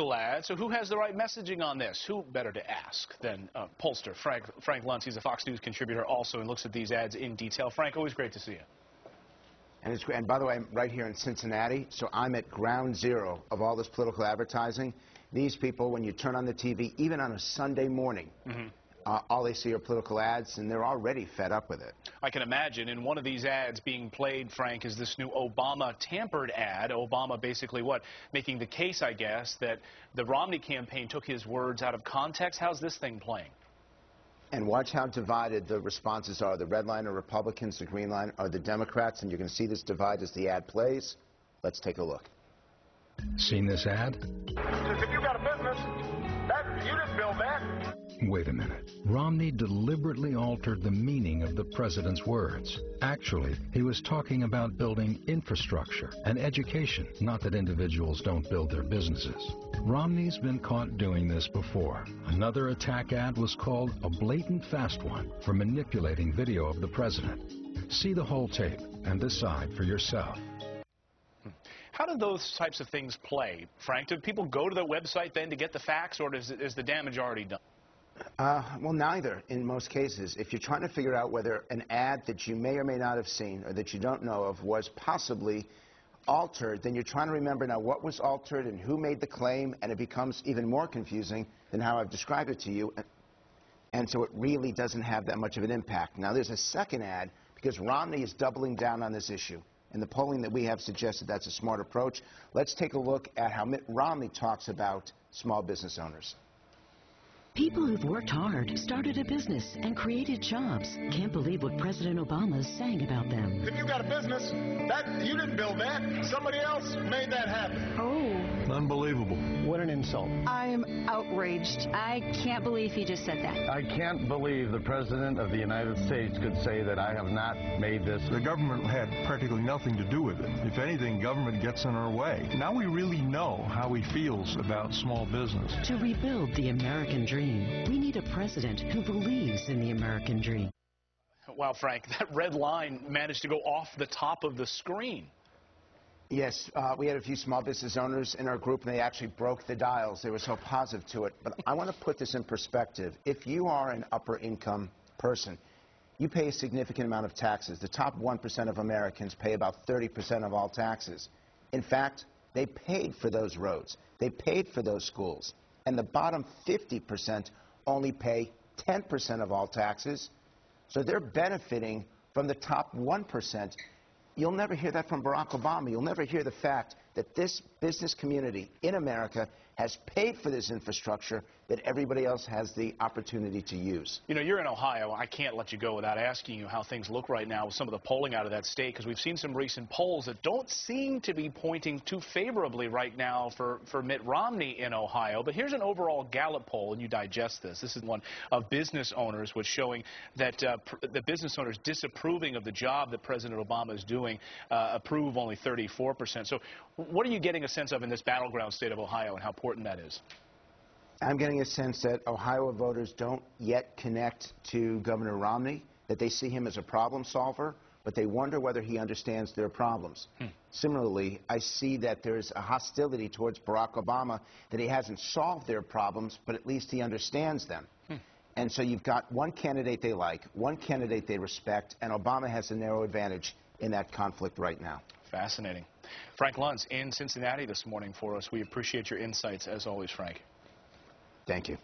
political ad. So who has the right messaging on this? Who better to ask than pollster Frank Luntz? He's a Fox News contributor also and looks at these ads in detail. Frank, always great to see you. And by the way, I'm right here in Cincinnati, so I'm at ground zero of all this political advertising. These people, when you turn on the TV, even on a Sunday morning, all they see are political ads, and they're already fed up with it. I can imagine. In one of these ads being played, Frank, is this new Obama tampered ad. Obama basically making the case, I guess, that the Romney campaign took his words out of context. How's this thing playing? And watch how divided the responses are. The red line are Republicans, the green line are the Democrats, and you're going to see this divide as the ad plays. Let's take a look. Seen this ad? If you got a business, you didn't build that. Wait a minute. Romney deliberately altered the meaning of the president's words. Actually, he was talking about building infrastructure and education, not that individuals don't build their businesses. Romney's been caught doing this before. Another attack ad was called a blatant fast one for manipulating video of the president. See the whole tape and decide for yourself. How do those types of things play, Frank? Do people go to the website then to get the facts, or is the damage already done? Well, neither in most cases. If you're trying to figure out whether an ad that you may or may not have seen or that you don't know of was possibly altered, then you're trying to remember now what was altered and who made the claim, and it becomes even more confusing than how I've described it to you. And so it really doesn't have that much of an impact. Now, there's a second ad because Romney is doubling down on this issue. And the polling that we have suggested that's a smart approach. Let's take a look at how Mitt Romney talks about small business owners. People who've worked hard, started a business, and created jobs can't believe what President Obama is saying about them. If you got a business, you didn't build that. Somebody else made that happen. Oh. Unbelievable. What an insult. I'm outraged. I can't believe he just said that. I can't believe the President of the United States could say that I have not made this. The government had practically nothing to do with it. If anything, government gets in our way. Now we really know how he feels about small business. To rebuild the American dream, we need a president who believes in the American dream. Wow, Frank, that red line managed to go off the top of the screen. Yes, we had a few small business owners in our group, and they actually broke the dials. They were so positive to it. But I want to put this in perspective. If you are an upper-income person, you pay a significant amount of taxes. The top 1% of Americans pay about 30% of all taxes. In fact, they paid for those roads. They paid for those schools. And the bottom 50% only pay 10% of all taxes. So they're benefiting from the top 1%. You'll never hear that from Barack Obama. You'll never hear the fact that this business community in America has paid for this infrastructure that everybody else has the opportunity to use. You know, you're in Ohio. I can't let you go without asking you how things look right now with some of the polling out of that state, because we've seen some recent polls that don't seem to be pointing too favorably right now for Mitt Romney in Ohio. But here's an overall Gallup poll, and you digest this. This is one of business owners, which showing that the business owners disapproving of the job that President Obama is doing approve only 34%. So what are you getting a sense of in this battleground state of Ohio and how important that is? I'm getting a sense that Ohio voters don't yet connect to Governor Romney, that they see him as a problem solver, but they wonder whether he understands their problems. Similarly, I see that there's a hostility towards Barack Obama, that he hasn't solved their problems, but at least he understands them. And so you've got one candidate they like, one candidate they respect, and Obama has a narrow advantage in that conflict right now. Fascinating. Frank Luntz in Cincinnati this morning for us. We appreciate your insights as always, Frank. Thank you.